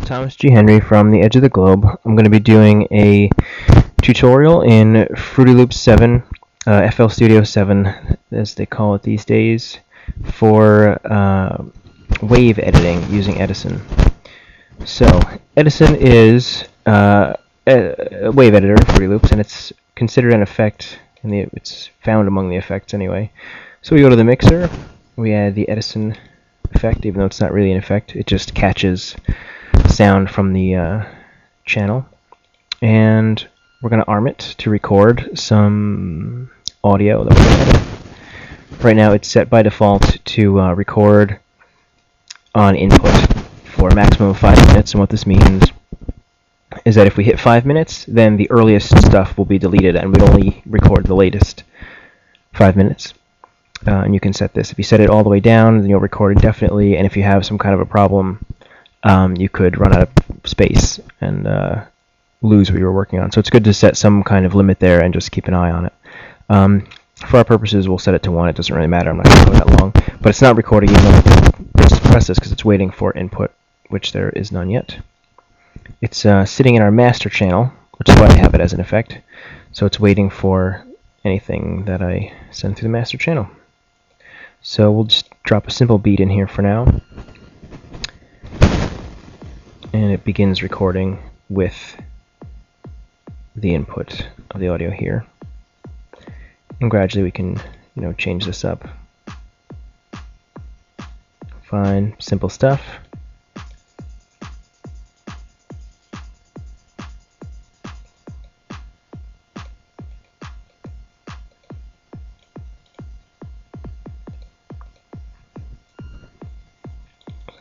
Thomas G. Henry from the Edge of the Globe. I'm going to be doing a tutorial in Fruity Loops 7, FL Studio 7, as they call it these days, for wave editing using Edison. So, Edison is a wave editor in Fruity Loops, and it's considered an effect, and it's found among the effects anyway. So we go to the mixer, we add the Edison effect, even though it's not really an effect, it just catches sound from the channel, and we're going to arm it to record some audio that we're going to edit. Right now it's set by default to record on input for a maximum of 5 minutes, and what this means is that if we hit 5 minutes, then the earliest stuff will be deleted and we only record the latest 5 minutes. And you can set this. If you set it all the way down, then you'll record indefinitely, and if you have some kind of a problem, you could run out of space and lose what you were working on. So it's good to set some kind of limit there and just keep an eye on it. For our purposes, we'll set it to 1. It doesn't really matter. I'm not going to go that long. But it's not recording even though just press this because it's waiting for input, which there is none yet. It's sitting in our master channel, which is why I have it as an effect. So it's waiting for anything that I send through the master channel. So we'll just drop a simple beat in here for now. And it begins recording with the input of the audio here. And gradually we can, change this up. Fine, simple stuff.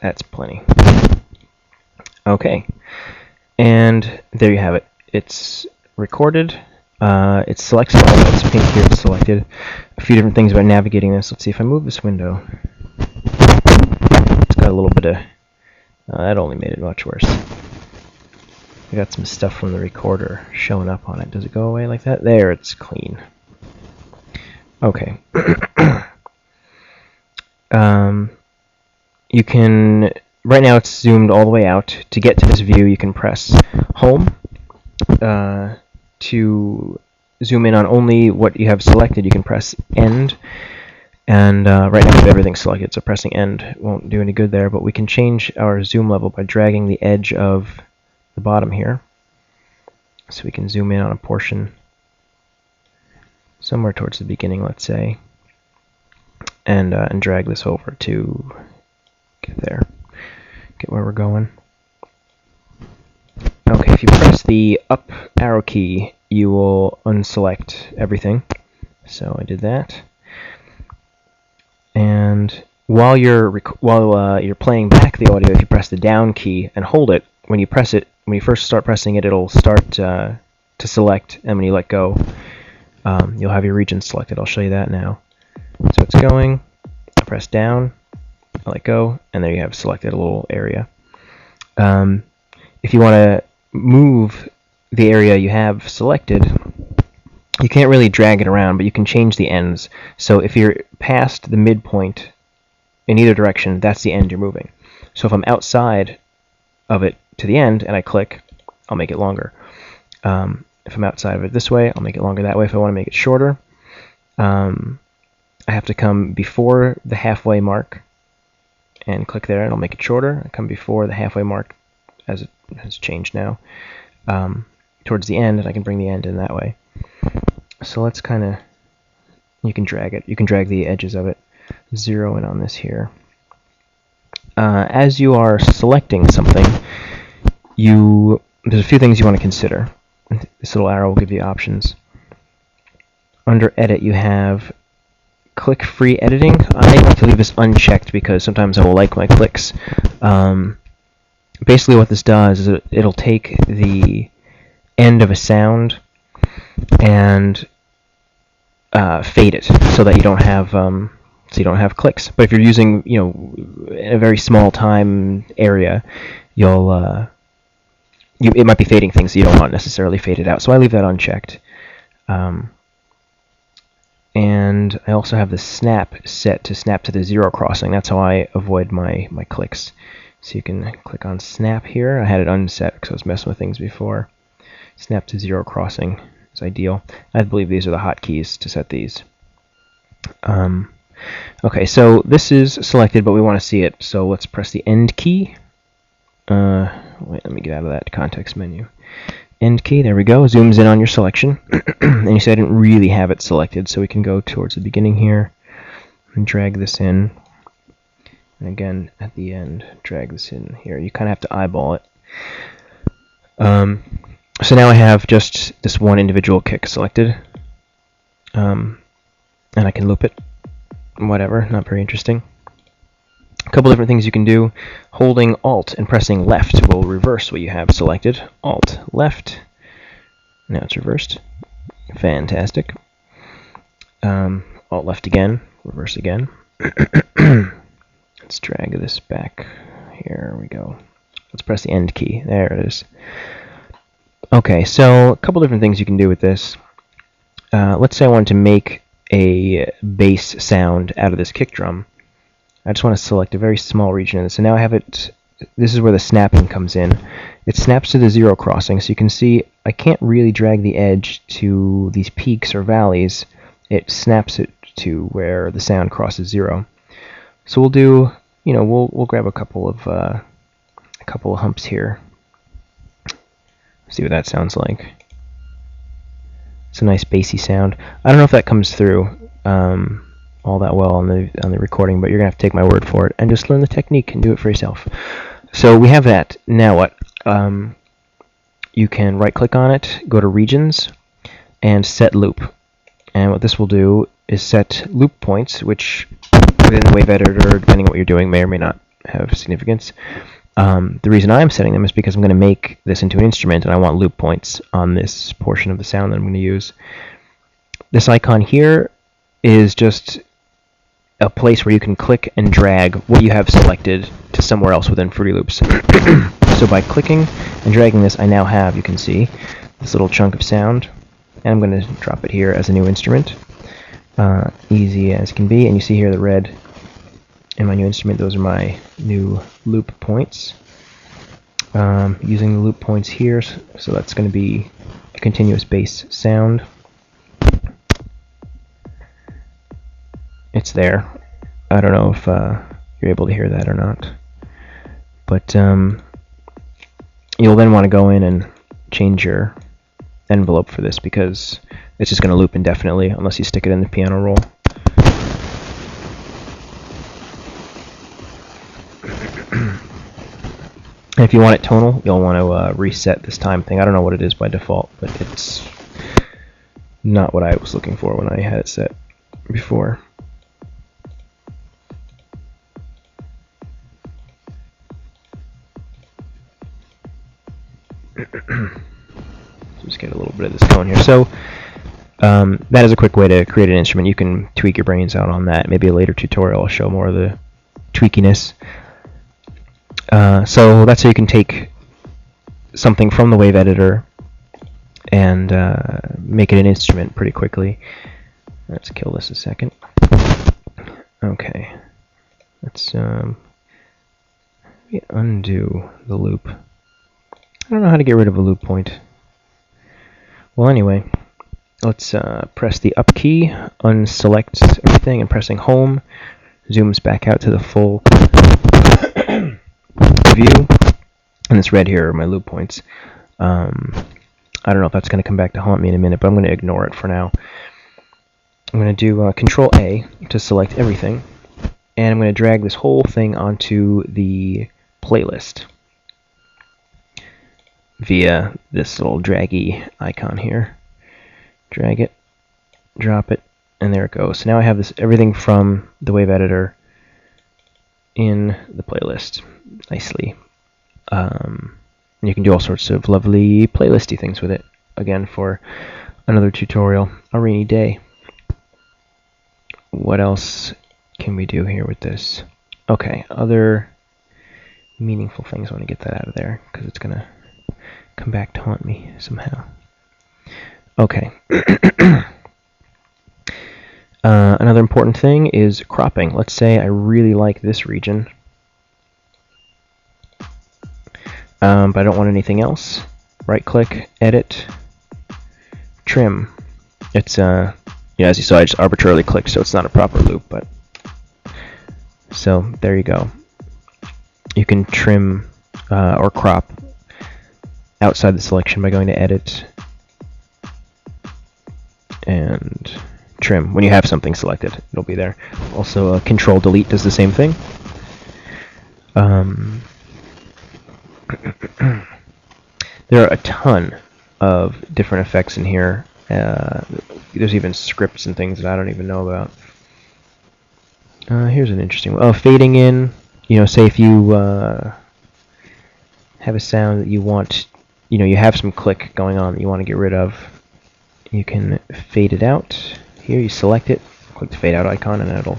That's plenty. Okay, and there you have it. It's recorded. It selects all. It's pink here. It's selected. A few different things about navigating this. Let's see if I move this window. It's got a little bit of. That only made it much worse. I got some stuff from the recorder showing up on it. Does it go away like that? There, it's clean. Okay. You can. Right now it's zoomed all the way out. To get to this view, you can press Home. To zoom in on only what you have selected, you can press End. And right now everything's selected, so pressing End won't do any good there, but we can change our zoom level by dragging the edge of the bottom here. So we can zoom in on a portion somewhere towards the beginning, let's say, and drag this over to get there, get where we're going. Okay, if you press the up arrow key, you will unselect everything. So I did that. And while you're playing back the audio, if you press the down key and hold it, when you first start pressing it, it'll start to select, and when you let go, you'll have your region selected. I'll show you that now. So it's going. I press down. I let go, and there you have selected a little area. If you want to move the area you have selected, you can't really drag it around, but you can change the ends. So if you're past the midpoint in either direction, that's the end you're moving. So if I'm outside of it to the end and I click, I'll make it longer. If I'm outside of it this way, I'll make it longer that way. If I want to make it shorter, I have to come before the halfway mark and click there, and I'll make it shorter. I come before the halfway mark, as it has changed now, towards the end, and I can bring the end in that way. So let's you can drag it. You can drag the edges of it. Zero in on this here. As you are selecting something, there's a few things you want to consider. This little arrow will give you options. Under Edit, you have Click Free Editing. I like to leave this unchecked because sometimes I will like my clicks. Basically what this does is it'll take the end of a sound and fade it so that you don't have clicks. But if you're using in a very small time area, it might be fading things, so you don't want necessarily fade it out. So I leave that unchecked. And I also have the snap set to snap to the zero crossing. That's how I avoid my clicks. So you can click on snap here. I had it unset because I was messing with things before. Snap to zero crossing is ideal. I believe these are the hotkeys to set these. Okay, so this is selected, but we want to see it. So let's press the end key. Wait, let me get out of that context menu. End key, there we go. Zooms in on your selection. And you see I didn't really have it selected, so we can go towards the beginning here and drag this in. And again, at the end, drag this in here. You kind of have to eyeball it. So now I have just this one individual kick selected. And I can loop it. Whatever, not very interesting. A couple different things you can do. Holding Alt and pressing left will reverse what you have selected. Alt, left. Now it's reversed. Fantastic. Alt, left again. Reverse again. Let's drag this back. Here we go. Let's press the end key. There it is. Okay, so a couple different things you can do with this. Let's say I wanted to make a bass sound out of this kick drum. I just want to select a very small region of this. And now I have it, this is where the snapping comes in. It snaps to the zero crossing, so you can see I can't really drag the edge to these peaks or valleys. It snaps it to where the sound crosses zero. So we'll do, we'll grab a couple of humps here. See what that sounds like. It's a nice bassy sound. I don't know if that comes through all that well on the recording, but you're gonna have to take my word for it and just learn the technique and do it for yourself. So we have that. Now what? You can right-click on it, go to Regions, and set Loop. And what this will do is set loop points, which within the Wave Editor, depending on what you're doing, may or may not have significance. The reason I'm setting them is because I'm going to make this into an instrument, and I want loop points on this portion of the sound that I'm going to use. This icon here is just a place where you can click and drag what you have selected to somewhere else within Fruity Loops. So by clicking and dragging this, I now have, you can see, this little chunk of sound, and I'm going to drop it here as a new instrument. Easy as can be, and you see here the red in my new instrument. Those are my new loop points. Using the loop points here, so that's going to be a continuous bass sound. It's there. I don't know if you're able to hear that or not, but you'll then want to go in and change your envelope for this, because it's just going to loop indefinitely unless you stick it in the piano roll. And if you want it tonal, you'll want to reset this time thing. I don't know what it is by default, but it's not what I was looking for when I had it set before. Just get a little bit of this going here. So that is a quick way to create an instrument. You can tweak your brains out on that. Maybe a later tutorial will show more of the tweakiness. So that's how you can take something from the Wave Editor and make it an instrument pretty quickly. Let's kill this a second. Okay. Let's undo the loop. I don't know how to get rid of a loop point. Well, anyway, let's press the up key, unselect everything, and pressing home zooms back out to the full view. And this red here are my loop points. I don't know if that's going to come back to haunt me in a minute, but I'm going to ignore it for now. I'm going to do Control A to select everything, and I'm going to drag this whole thing onto the playlist via this little draggy icon here. Drag it, drop it, and there it goes. So now I have this everything from the Wave Editor in the playlist nicely. You can do all sorts of lovely playlisty things with it. Again, for another tutorial, a rainy day. What else can we do here with this? Okay, other meaningful things. I want to get that out of there because it's going to come back to haunt me somehow. Okay. Another important thing is cropping. Let's say I really like this region. but I don't want anything else. Right click, edit, trim. It's yeah, as you saw, I just arbitrarily clicked, so it's not a proper loop, but so there you go. You can trim or crop outside the selection by going to edit and trim. When you have something selected, it'll be there. Also, Control Delete does the same thing. There are a ton of different effects in here. There's even scripts and things that I don't even know about. Here's an interesting one. Oh, fading in. You know, say if you have a sound that you want, you have some click going on that you want to get rid of, you can fade it out. Here, you select it, click the fade out icon, and it'll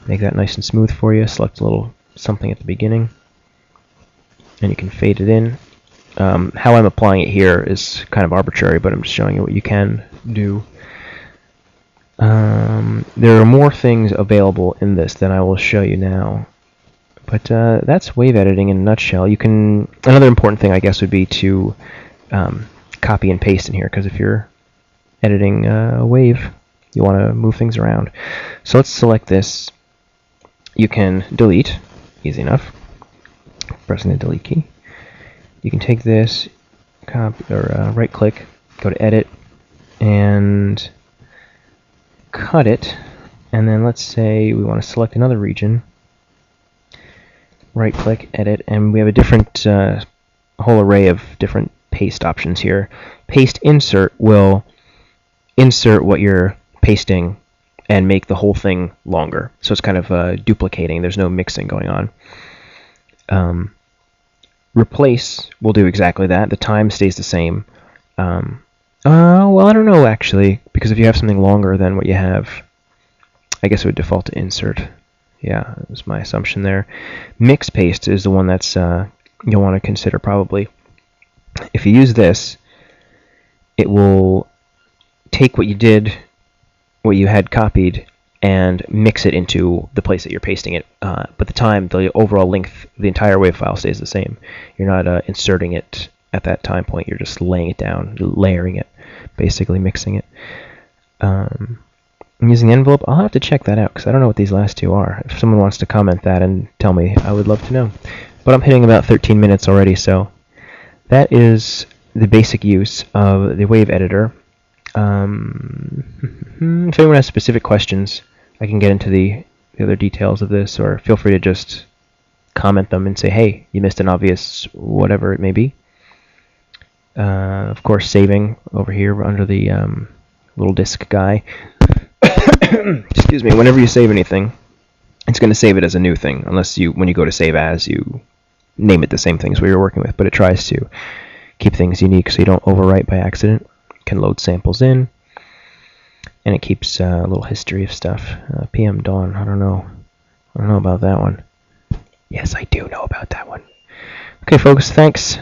make that nice and smooth for you. Select a little something at the beginning, and you can fade it in. How I'm applying it here is kind of arbitrary, but I'm just showing you what you can do. There are more things available in this than I will show you now. But that's wave editing in a nutshell. Another important thing, I guess, would be to copy and paste in here, because if you're editing a wave, you want to move things around. So let's select this. You can delete, easy enough, pressing the delete key. You can take this, copy or right click, go to edit, and cut it. And then let's say we want to select another region. Right click, edit, and we have a different whole array of different paste options here. Paste insert will insert what you're pasting and make the whole thing longer. So it's kind of duplicating. There's no mixing going on. Replace will do exactly that. The time stays the same. Well, I don't know actually, because if you have something longer than what you have, I guess it would default to insert. Yeah, that was my assumption there. Mix paste is the one that's you'll want to consider probably. If you use this, it will take what you had copied, and mix it into the place that you're pasting it. But the overall length, the entire wave file stays the same. You're not inserting it at that time point. You're just laying it down, layering it, basically mixing it. I'm using envelope. I'll have to check that out because I don't know what these last two are. If someone wants to comment that and tell me, I would love to know. But I'm hitting about 13 minutes already, so that is the basic use of the wave editor. If anyone has specific questions, I can get into the other details of this, or feel free to just comment them and say, hey, you missed an obvious whatever it may be. Of course, saving over here under the little disk guy. Excuse me. Whenever you save anything, it's going to save it as a new thing, unless when you go to save as, you name it the same thing as what you're working with. But it tries to keep things unique so you don't overwrite by accident. It can load samples in, and it keeps a little history of stuff. PM Dawn. I don't know about that one. Yes, I do know about that one. Okay, folks. Thanks.